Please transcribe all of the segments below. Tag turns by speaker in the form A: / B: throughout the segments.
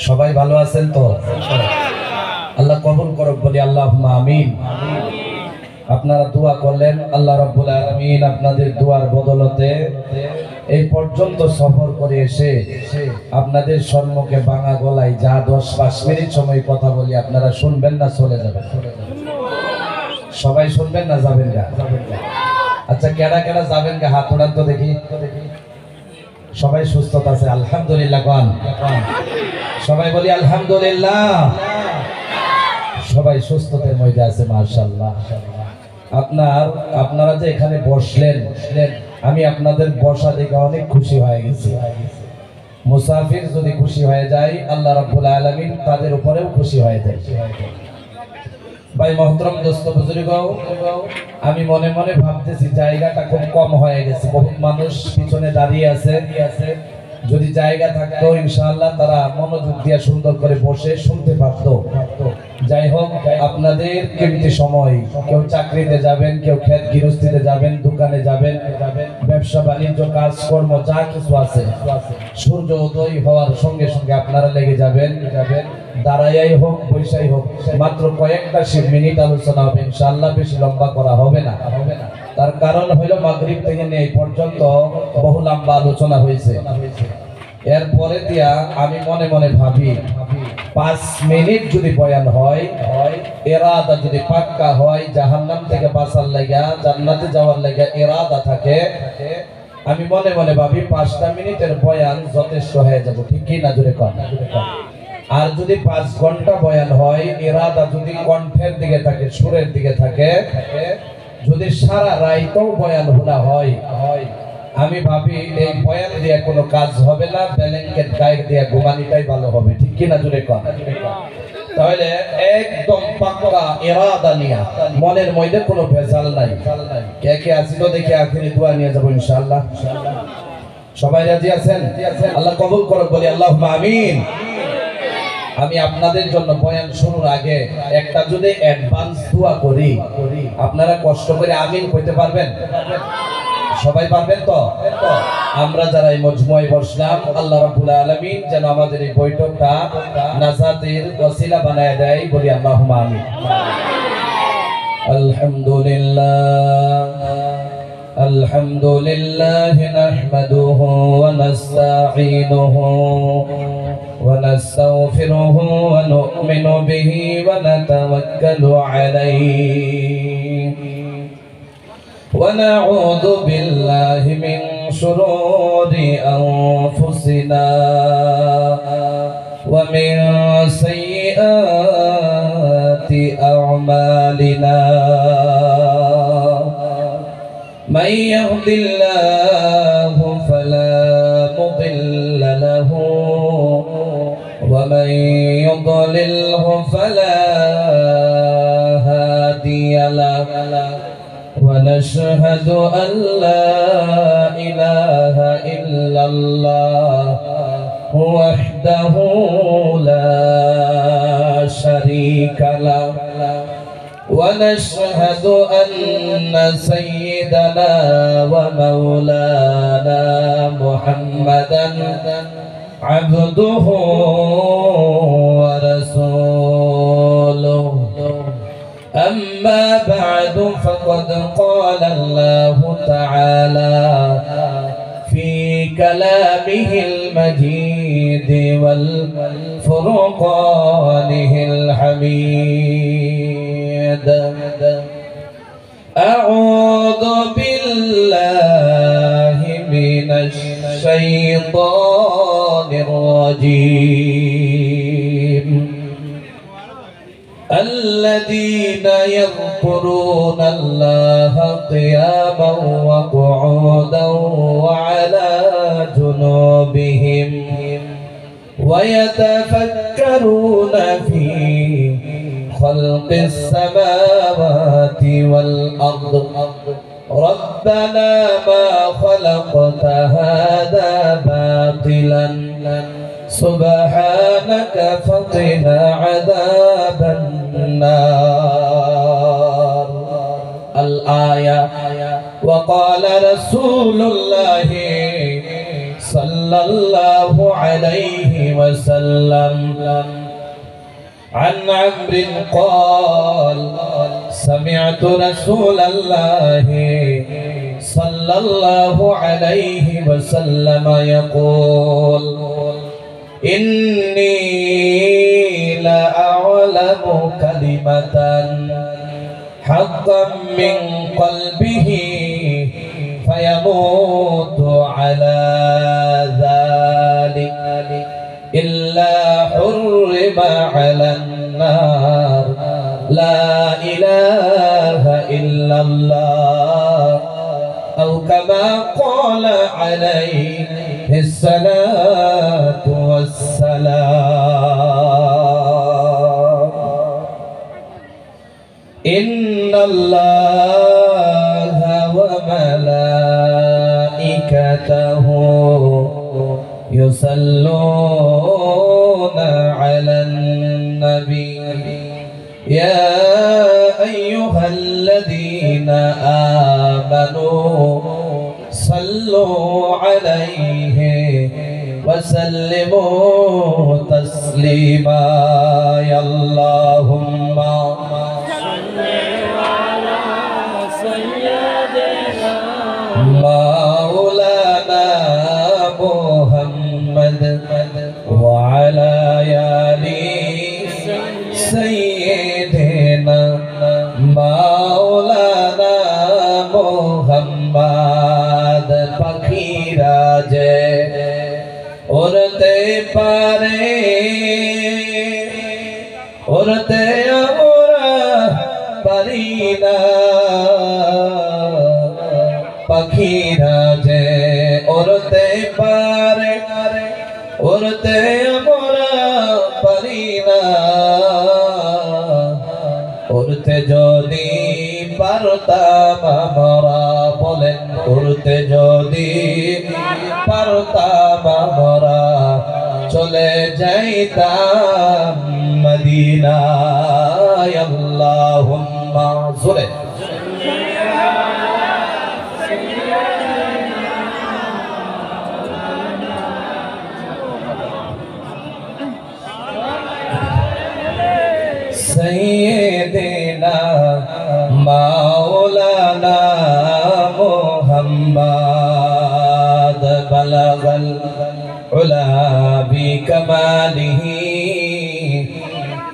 A: সবাই ভালো আছেন তো? আল্লাহ কবুল করুক বলি আল্লাহুম্মা আমিন। আপনারা দোয়া করলেন, আল্লাহ রাব্বুল আলামিন আপনাদের দোয়ার বদলতে এই পর্যন্ত সফর করে এসে আপনাদের সম্মুখে বাঙা গলায় যা 10-5 মিনিট সময় কথা বলি আপনারা শুনবেন না চলে যাবেন? সবাই শুনবেন না যাবেন না? আচ্ছা, কেডা কেডা যাবেন গা হাত উঠান তো দেখি। সবাই সুস্থতা আছে আলহামদুলিল্লাহ কোন? সবাই বলি আলহামদুলিল্লাহ। সবাই সুস্থতার মধ্যে আছে মাশাআল্লাহ। আপনারা যে এখানে বসলেন, আমি আপনাদের বসা দেখে অনেক খুশি হয়ে গেছি। মুসাফির যদি খুশি হয়ে যায়, আল্লাহ রাব্বুল আলামিন তাদের উপরেও খুশি হয়ে যায়। ভাই মহতরম দোস্ত বুজুর্গ, আমি মনে মনে ভাবতেছি জায়গাটা খুব কম হয়ে গেছে, বহুত মানুষ পিছনে দাঁড়িয়ে আছে। যদি জায়গা থাকতো ইনশাআল্লাহ তারা মনোযোগ দিয়ে সুন্দর করে বসে শুনতে পারতো। যাই হোক, আপনাদের কিমতি সময়, কেউ চাকরিতে যাবেন, কেউ ক্ষেত গৃহস্থিতে যাবেন, দোকানে যাবেন, ব্যবসা বাণিজ্য কাজকর্ম যা কিছু আছে, সূর্য উদয় হওয়ার সঙ্গে সঙ্গে আপনারা লেগে যাবেন। দাঁড়াইয়াই হোক বৈশাই হোক, মাত্র কয়েকটা মিনিট আলোচনা হবে ইনশাআল্লাহ, বেশি লম্বা করা হবে না। তার কারণ হইল মাগরিব থেকে নিয়ে এই পর্যন্ত বহু লম্বা আলোচনা হয়েছে। এরপরে দিয়া আমি মনে মনে ভাবি 5 মিনিট যদি বয়ান হয়, ইরাদা যদি পাক্কা হয়, জাহান্নাম থেকে বাঁচার লাগা জান্নাতে যাওয়ার লাগা ইরাদা থাকে, আমি মনে মনে ভাবি 5টা মিনিটের বয়ান যথেষ্ট হয়ে যাব। ঠিক কি না জোরে কন? আর যদি 5 ঘন্টা বয়ান হয়, ইরাদা যদি কণ্ঠের দিকে থাকে, সুরের দিকে থাকে, যদি সারা রাইতেও বয়ান শোনা হয়, আমি ভাবি এই বয়ান দিয়ে কোনো কাজ হবে না, ব্ল্যাঙ্কেট গায়ে দিয়ে ঘুমানিটাই ভালো হবে। ঠিক কি না জোরে কন? তাহলে একদম পাক্কা ইরাদা নিয়া, মনের মধ্যে কোনো ভেজাল নাই। কে কে আসিল দেখে আখেরি দোয়া নিয়ে যাব ইনশাআল্লাহ। সবাই রাজি আছেন? আল্লাহ কবুল করুক বলি আল্লাহুম্মা আমিন। আমি আপনাদের জন্য বয়ান শুরুর আগে একটা যদি অ্যাডভান্স দোয়া করি, আপনারা কষ্ট করে আমিন কইতে পারবেন? সবাই পারবেন তো? আমরা যারা এই মজমুয়ায় বসলাম, আল্লাহ রাব্বুল আলামিন যেন আমাদের এই বৈঠকটা নাজাতের ওসিলা বানায় দেয়, বলি আল্লাহুম্মা আমিন। আলহামদুলিল্লাহ নাহমাদুহু ওয়া নাস্তাঈনুহু ونستغفره ونؤمن به ونتوكل عليه ونعوذ بالله من شرور أنفسنا ومن سيئات أعمالنا من يهد الله فلا مضل له ومن يضلله فلا هادي له ونشهد أن لا إله إلا الله وحده لا شريك له ونشهد أن سيدنا ومولانا محمدا عبده ورسوله أما بعد فقد قال الله تعالى في كلامه المجيد والفرقانه الحميد أعوذ بالله من الشيطان الرجيم الذين يذكرون الله قياما وقعودا وعلى جنوبهم ويتفكرون في خلق السماوات والأرض ربنا ما خلقت هذا باطلا سبحانك فقنا عذاب النار الآية وقال رسول الله صلى الله عليه وسلم عن عمرو قال سمعت رسول الله صلى الله عليه وسلم يقول إني لأعلم كلمة حقا من قلبه فيموت على ذلك إلا حرم على النار لا إله إلا الله أو كما قال عليه الصلاة والسلام إن الله وملائكته يصلون على النبي يا أيها الذين آمنوا صلوا عليه وسلموا تسليما يا اللهم صل على سيدنا مولانا محمد وعلى آل سيدنا مولانا محمد পাখিরা যে উড়তে পারে উড়তে আমরা পারি না পাখিরা যে উড়তে পারে উড়তে আমরা পারি না উড়তে যদি পারতাম আমরা বলেন উড়তে যদি পারতাম আমরা চলে যাইতাম মদিনায় আল্লাহুম্মা জোরে سيدنا مولانا محمد بلغ العلا بكماله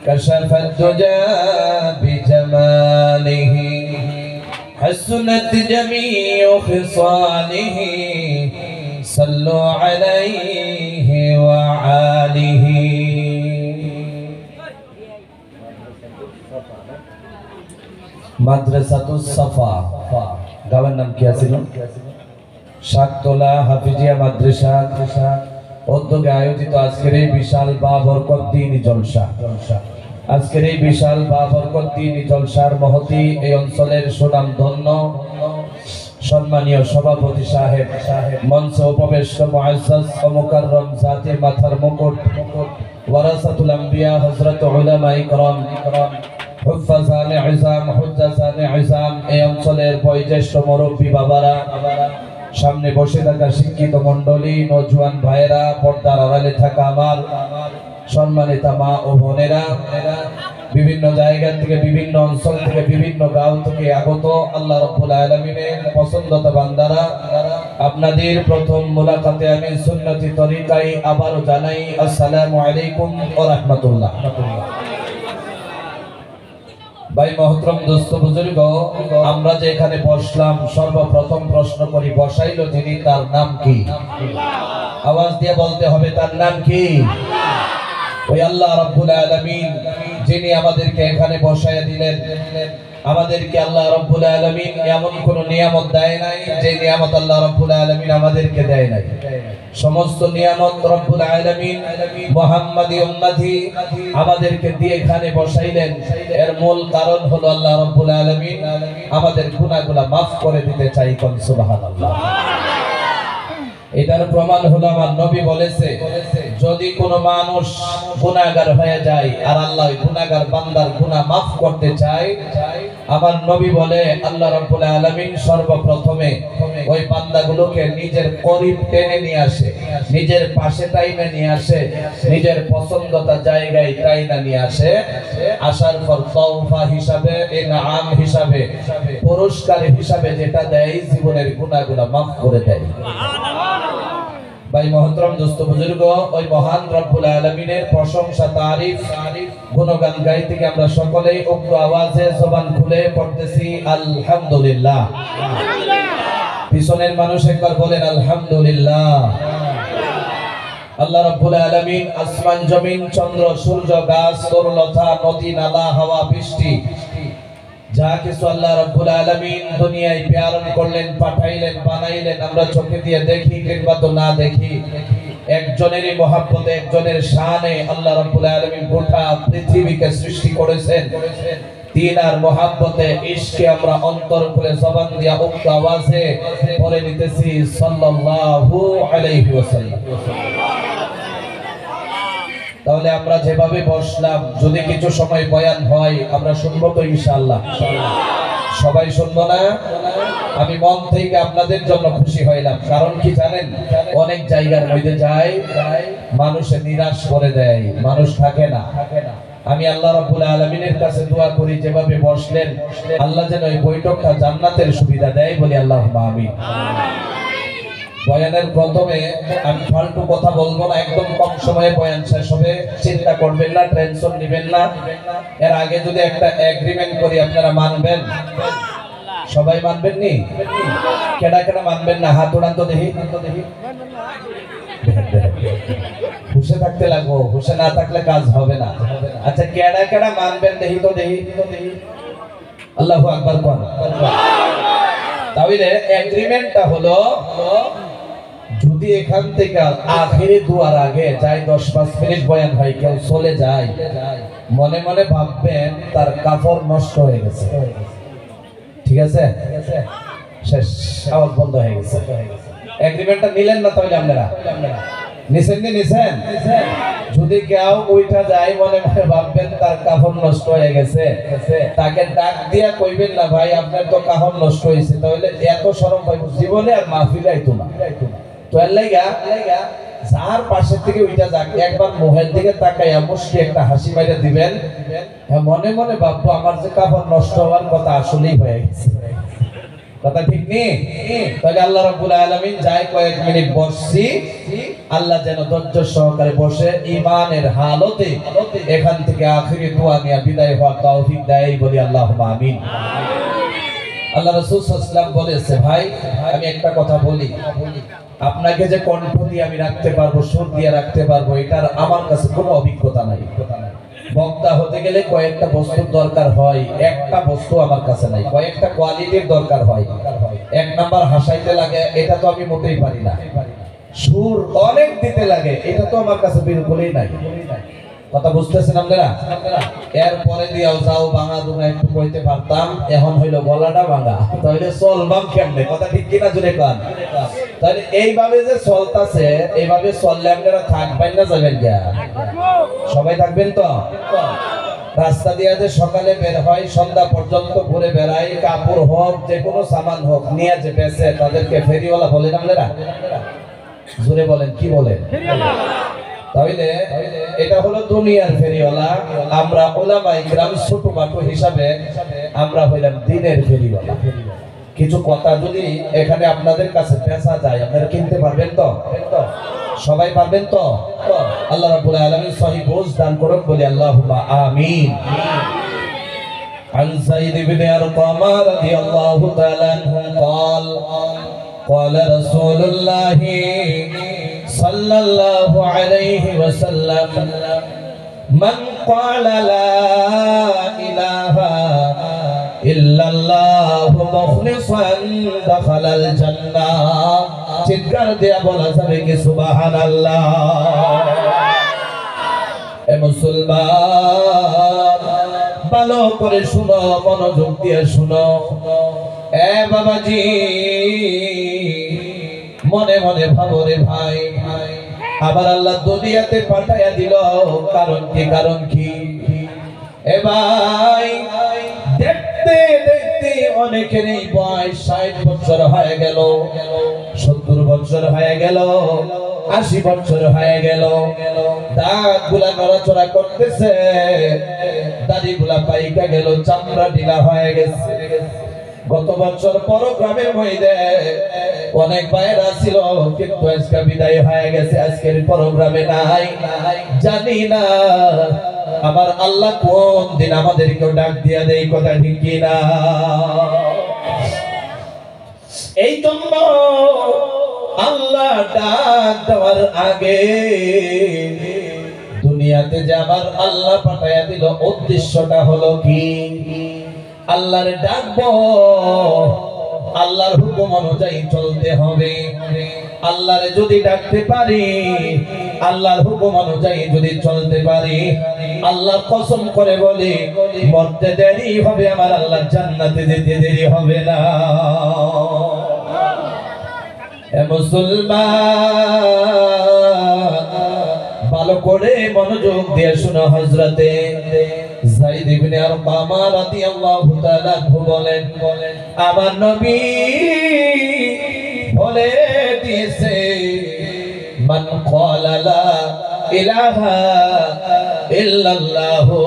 A: كشف الدجى بجماله حسنت جميع خصاله صلوا عليه وآله মাদ্রাসাতুস সাফা গাঁয়ের নাম কি আছিল শাকতলা হাফিজিয়া মাদ্রাসা উদ্যোগে আয়োজিত আজকের এই বিশাল বাবরকত দ্বীনি জলসা আজকের এই বিশাল বাবরকত দ্বীনি জলসার মহতি এই অঞ্চলের সুনামধন্য সম্মানীয় সভাপতি সাহেব মঞ্চে উপবিষ্ট মুআজ্জাজ ও মুকাররম জাতি মাথার মুকুট ওয়ারাসাতুল আম্বিয়া হযরত উলামায়ে کرام হুফাজানে ইজাম হুজ্জাজানে ইজাম এই অঞ্চলের বয়োজ্যেষ্ঠ মুরব্বী বাবারা সামনে বসে থাকা শিক্ষিত মণ্ডলী নওজোয়ান ভাইরা পর্দার আড়ালে থাকা আমার সম্মানিত মা ও বোনেরা বিভিন্ন জায়গা থেকে বিভিন্ন অঞ্চল থেকে বিভিন্ন গাঁও থেকে আগত আল্লাহ রাব্বুল আলামিনের পছন্দতা বান্দারা আপনাদের প্রথম মুলাকাতে আমি সুন্নতি তরিকায় আবারো জানাই আসসালামু আলাইকুম ওয়া রাহমাতুল্লাহ। ভাই মহতরম দোস্ত বুজুর্গ আমরা যে এখানে বসলাম সর্বপ্রথম প্রশ্ন করি বসাইলো যিনি তার নাম কি আওয়াজ দিয়ে বলতে হবে তার নাম কি ওই আল্লাহ রাব্বুল আলামিন যিনি আমাদেরকে এখানে বসায় দিলেন আমাদেরকে আল্লাহ রাব্বুল আলামিন এমন কোন নিয়ামত দেয় নাই যে নিয়ামত আল্লাহ রাব্বুল আলামিন আমাদেরকে দেয় নাই সমস্ত নিয়ামত রব্বুল আলামিন মুহাম্মাদি উম্মতি আমাদেরকে দিয়ে এখানে বসাইলেন এর মূল কারণ হলো আল্লাহ রাব্বুল আলামিন আমাদের গুনাহগুলো maaf করে দিতে চাই কোন সুবহানাল্লাহ এটার প্রমাণ হলো আমার নবী বলেছে, যদি কোনো মানুষ গুনাহগার হয়ে যায় আর আল্লাহ গুনাহগার বান্দার গুনাহ মাফ করতে চায়, আমার নবী বলে আল্লাহ রাব্বুল আলামিন সর্বপ্রথমে ওই বান্দাগুলোকে নিজের করিব টেনে নিয়ে আসে, নিজের পাশে টাইমে নিয়ে আসে, নিজের পছন্দতা জায়গায় টাইনা নিয়ে আসে। আসার পর তওফা হিসাবে, ইনআম হিসাবে, পুরস্কার হিসাবে যেটা দেয়, জীবনের গুনাহগুলো মাফ করে দেয়। ভাই মহতরম দোস্ত বুজুর্গ, ওই মহান রব্বুল আলামিনের প্রশংসা তারিফ গুণগান গাইতে গিয়ে আমরা সকলেই উক্ত আওয়াজে জবান খুলে পড়তেছি আলহামদুলিল্লাহ। পিছনের মানুষ একবার বলেন আলহামদুলিল্লাহ। আল্লাহ রাব্বুল আলামিন আসমান জমিন চন্দ্র সূর্য গাছ তরুলতা নদী নালা হাওয়া বৃষ্টি যা কিছু আল্লাহ রাব্বুল আলামিন দুনিয়ায় প্রেরণ করলেন, পাঠাইলেন, বানাইলেন, আমরা চোখে দিয়ে দেখি কিংবা তো না দেখি, একজনেরই মহব্বতে, একজনের শানে আল্লাহ রাব্বুল আলামিন গোটা পৃথিবীকে সৃষ্টি করেছেন। তিনার মহব্বতে ইশকে আমরা অন্তর খুলে জবান দিয়া উক্ত আওয়াজে পড়ে নিতেছি সাল্লাল্লাহু আলাইহি ওয়াসাল্লাম। তাহলে আমরা যেভাবে বসলাম, যদি কিছু সময় বয়ান হয় আমরা শুনবো তো ইনশাআল্লাহ? সবাই শুনবো না? আমি মন থেকে আপনাদের জন্য খুশি হইলাম। কারণ কি জানেন, অনেক জায়গার মধ্যে যায় মানুষে নিরাশ করে দেয়, মানুষ থাকে না। আমি আল্লাহ রাব্বুল আলামিনের কাছে দোয়া করি, যেভাবে বসলেন আল্লাহ যেন এই বৈঠকটা জান্নাতের সুবিধা দেয়, বলি আল্লাহুম্মা আমিন। বয়ানের প্রথমে আমি ফালতু কথা বলবো না, একদম কম সময়ে বয়ান শেষ হবে, চিন্তা করবেন না, টেনশন নেবেন না। এর আগে যদি একটা এগ্রিমেন্ট করি আপনারা মানবেন? সবাই মানবেন নি? কেডা কেডা মানবেন না? হাত উড়ান তো দেখি। হুশে থাকতে লাগবো, হুশে না থাকলে কাজ হবে না। আচ্ছা কেডা কেডা মানবেন দেখি তো দেখি। আল্লাহু আকবার কোন। তাহলে এগ্রিমেন্টটা হলো, যদি এখান থেকে আখেরি দুয়ার আগে যাই 10-5 মিনিট বয়ান হয়, কেউ চলে যায়, মনে মনে ভাববেন তার কাপড় নষ্ট হয়ে গেছে। ঠিক আছে, শেষ, আওয়াজ বন্ধ হয়ে গেছে। এগ্রিমেন্টটা নিলেন না? তাহলে আপনারা নিছেন কি? নিছেন? যদি কেউ উইঠা যায়, মনে মনে ভাববেন তার কাপড় নষ্ট হয়ে গেছে, তাকে ডাক দিয়া কইবেন না ভাই আপনার তো কাপড় নষ্ট হয়েছে, তাহলে এত শরম পাইব জীবনে আর মাহফিলে আইতো না। তো এর লাগা যার পাশে থেকে উইঠা যাক, একবার মুখের দিকে তাকাইয়া মুস্কি একটা হাসি মাইরা দিবেন, মনে মনে ভাববো আমার যে কাপড় নষ্ট হওয়ার কথা আসলেই হয়ে গেছে। কথা ঠিক নেই? তাহলে আল্লাহ রাব্বুল আলামিন যাই কয়েক মিনিট বসছি, আল্লাহ যেন ধৈর্য সহকারে বসে ঈমানের হালতে এখান থেকে আখিরি দোয়া নিয়ে বিদায় হওয়ার তৌফিক দেয়, বলি আল্লাহুম্মা আমিন। আল্লাহ রাসূল সাল্লাল্লাহু আলাইহি ওয়াসাল্লাম বলেছে, ভাই আমি একটা কথা বলি, আপনাকে যে কণ্ঠ দিয়ে আমি রাখতে পারবো, সুর দিয়ে রাখতে পারবো, এটার আমার কাছে কোনো অভিজ্ঞতা নাই। বক্তা হতে গেলে কয়েকটা বস্তুর দরকার হয়, একটা বস্তু আমার কাছে নাই। কয়েকটা কোয়ালিটির দরকার হয়। এক নাম্বার হাসাইতে লাগে, এটা তো আমি মোটেই পারি না। সুর অনেক দিতে লাগে, এটা তো আমার কাছে বিলকুলই নাই। কথা বুঝতেছেন আপনারা? এরপরে দিয়াও যাও ভাঙা দুঙা একটু কইতে পারতাম, এখন হইলো গলাটা ভাঙা, তাহলে চলবাম কেমনে? কথা ঠিক কিনা জুড়ে কান? তাহলে এইভাবে যে চলতাছে, এইভাবে চললে আপনারা থাকবেন না যাবেন গিয়া? সবাই থাকবেন তো? রাস্তা দিয়ে যে সকালে বের হয়, সন্ধ্যা পর্যন্ত ঘুরে বেড়াই, কাপড় হোক যে কোনো সামান হোক নিয়ে যে বেচে, তাদেরকে ফেরিওয়ালা বলেন আপনারা? জোরে বলেন, কি বলেন? তাহলে এটা হলো দুনিয়ার ফেরিওয়ালা, আমরা উলামায়ে কিরাম ছোটখাটো হিসাবে আমরা হইলাম দ্বীনের ফেরিওয়ালা। কিছু কথা যদি এখানে আপনাদের কাছে বেচা যায়, আপনারা কিনতে পারবেন তো? সবাই পারবেন তো? আল্লাহ রাব্বুল আলামিন সহিহ বুঝ দান করুন, বলি আল্লাহুম্মা আমিন। عن زيد بن أرقم رضي الله تعالى عنه قال قال رسول الله صلى الله عليه وسلم من قال لا إله إلا الله مخلصا دخل الجنة চিৎকার দিয়া বলা যাবে কি সুবহানাল্লাহ? এ মুসলমান ভালো করে শুনো, মনোযোগ দিয়ে শুনো। এ বাবাজি, মনে মনে ভাবো রে ভাই, আবার আল্লাহ দুনিয়াতে পাঠাইয়া দিল কারণ কি এ ভাই, দেখতে দেখতে অনেকেরই বয়স 60 বছর হয়ে গেল, 70 বছর হয়ে গেল, 80 বছর হয়ে গেল, দাঁত গুলা নড়াচড়া করতেছে, দাড়ি গুলা পাইকা গেল, চামড়া ঢিলা হয়ে গেছে। গত বছর প্রোগ্রামের মধ্যে অনেক ভাইরা ছিল, কিন্তু আজকে বিদায় হয়ে গেছে, আজকের প্রোগ্রামে নাই। জানি না আমার আল্লাহ কোন দিন আমাদেরকেও ডাক দিয়া দেয়, কথা ঠিক কিনা? এই জন্য আল্লাহ ডাক দেওয়ার আগে দুনিয়াতে যে আমার আল্লাহ পাঠাইয়া দিল, উদ্দেশ্যটা হলো কি? আল্লাহর ডাকবো, আল্লাহর হুকুম অনুযায়ী চলতে হবে। আল্লাহরে যদি ডাকতে পারি, আল্লাহর হুকুম অনুযায়ী যদি চলতে পারি, আল্লাহ কসম করে বলি মরতে দেরি হবে, আমার আল্লাহ জান্নাতে যেতে দেরি হবে না। এ মুসলমান, ভালো করে মনোযোগ দিয়ে শুনো। হযরতে যায়েদ ইবনে আরকাম রাদিয়াল্লাহু তাআলা বলেন, আমার নবী বলে দিয়েছে, মান ক্বালা লা ইলাহা ইল্লাল্লাহু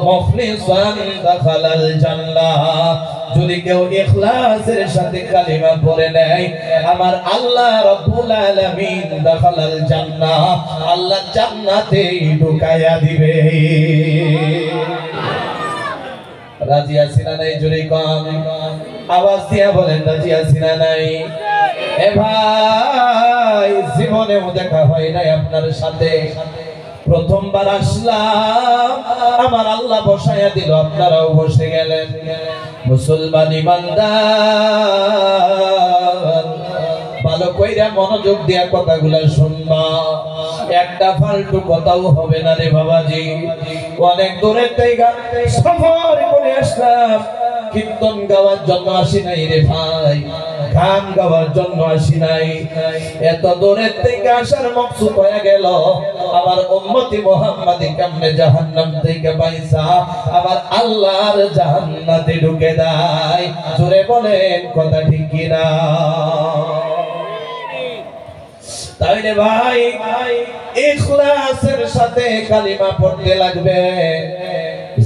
A: মুখলিসান দাখালাল জান্নাহ। যদি কেউ ইখলাসের সাথে কালিমা পড়ে নেয়, আমার আল্লাহ রাব্বুল আলামিন দাখালাল জান্নাহ, আল্লাহ জান্নাতে ঢুকাইয়া দিবে। রাজি আছেন না নাই? জোরে কম আওয়াজ দিয়া বলেন, রাজি আছেন না নাই? এ ভাই, জীবনেও দেখা হয় নাই আপনার সাথে, প্রথমবার আসলাম, আমার আল্লাহ বসায়া দিল, আপনারাও বসে গেলেন। মুসলমান ইমানদার, ভালো কইরা মনোযোগ দিয়া কথাগুলা শুনবা, একটা ফালতু কথাও হবে না রে বাবাজি। অনেক দূরের থেকে সফর করে আসলাম, কীর্তন গাওয়ার জন্য আসি নাই রে ভাই, গান গাওয়ার জন্য আসি নাই। এত দূরের থেকে আসার মকসুদ হয়ে গেল আমার উম্মতি মুহাম্মাদি কেমনে জাহান্নাম থেকে বাইসা আমার আল্লাহর জান্নাতে ঢুকে দেয়। জোরে বলেন, কথা ঠিক কিনা? তাইলে ভাই, ইখলাসের সাথে কালিমা পড়তে লাগবে।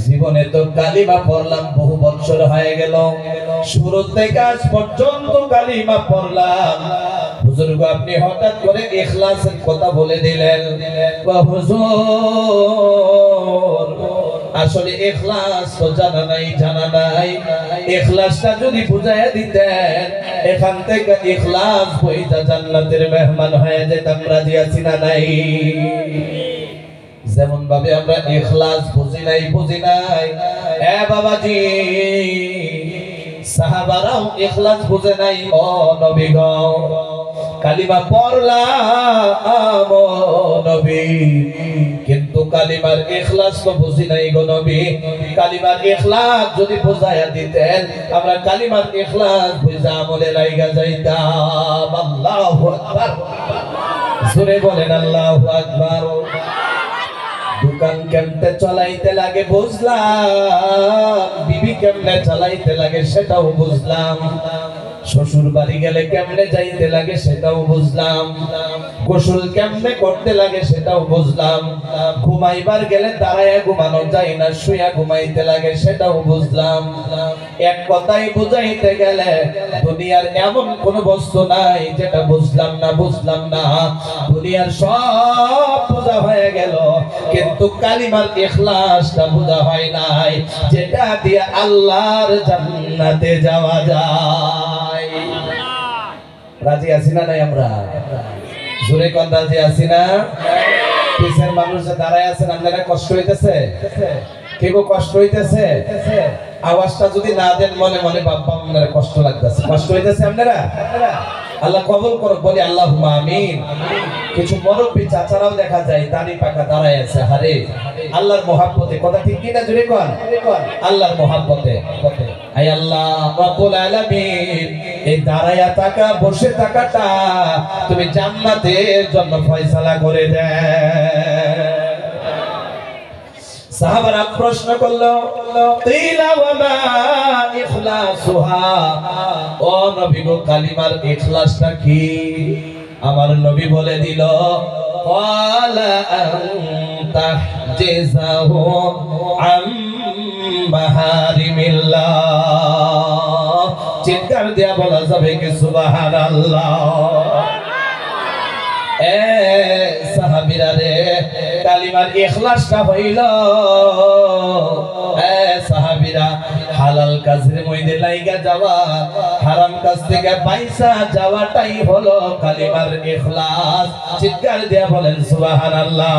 A: জীবনে তো কালিমা পড়লাম, বহু বছর হয়ে গেল, শুরু থেকে আজ পর্যন্ত কালিমা পড়লাম। বুজুর্গ, আপনি হঠাৎ করে ইখলাসের কথা বলে দিলেন। হুজুর, আসলে ইখলাস তো জানা নাই। ইখলাসটা যদি বুঝাইয়া দিতেন, এখান থেকে ইখলাস বইটা জান্নাতের মেহমান হয়ে যেতাম। রাজি আছি না নাই? যেমন ভাবে আমরা ইখলাস বুঝি নাই এ বাবাজি, সাহাবারাও ইখলাস বুঝে নাই। ও নবী গো, কালিমা পড়লাম ও নবী, কিন্তু কালিমার ইখলাস তো বুঝি নাই গো নবী। কালিমার ইখলাস যদি বুঝাইয়া দিতেন, আমরা কালিমার ইখলাস বুঝা আমলে লাইগা যাইতাম। আল্লাহু আকবার, জোরে বলেন আল্লাহু আকবার। দোকান কেমনে চালাইতে লাগে বুঝলাম, বিবি কেমনে চালাইতে লাগে সেটাও বুঝলাম, শ্বশুর বাড়ি গেলে কেমনে যাইতে লাগে সেটাও বুঝলাম, গোসল কেমনে করতে লাগে সেটাও বুঝলাম, ঘুমাইবার গেলে দাঁড়ায়া ঘুমানো যায় না, শুয়া ঘুমাইতে লাগে সেটাও বুঝলাম। এক কথাই বুঝাইতে গেলে দুনিয়ার এমন কোন বস্তু নাই যেটা বুঝলাম না। দুনিয়ার সব বোঝা হয়ে গেল, কিন্তু কালিমার ইখলাসটা বোঝা হয় নাই, যেটা দিয়ে আল্লাহর জান্নাতে যাওয়া যায়। রাজি আছি না নাই? আমরা জোরে কোন রাজি আছি না? পিছের মানুষ দাঁড়ায় আছেন, আপনারা কষ্ট হইতেছে? কেউ কষ্ট হইতেছে? আওয়াজটা যদি না দেন, মনে মনে বাবা আপনারা কষ্ট লাগতেছে, কষ্ট হইতেছে আপনারা? আল্লাহ কবুল করুক, বলি আল্লাহুম্মা আমিন। কিছু মুরব্বি চাচারাও দেখা যায় দাড়ি পাকা দাঁড়ায় আছে, হারে আল্লাহর মহব্বতে, কথা ঠিক কিনা জুড়ে কোন, আল্লাহর মহব্বতে। আয় আল্লাহ রব্বুল আলামিন, এই দাঁড়ায়া থাকা বসে থাকাটা তুমি জান্নাতের জন্য ফয়সালা করে দেন। সাহাবারা প্রশ্ন করলো, কিলা ওয়া মা ইখলাসুহা, ও নবী গো কালিমার ইখলাসটা কি? আমার নবী বলে দিল, ক্বালা আনতা জিজাহু আম মাহারিমিল্লাহ। চিৎকার দিয়া বলা যাবে কি সুবহানাল্লাহ। এ সাহাবীরা রে, কালিমার ইখলাসটা হইল, এ সাহাবীরা, হালাল কাজের মধ্যে লাইগা যাওয়া, হারাম কাজ থেকে পয়সা যাওয়াটাই হলো কালিমার ইখলাস। চিৎকার দিয়া বলেন সুবহানাল্লাহ।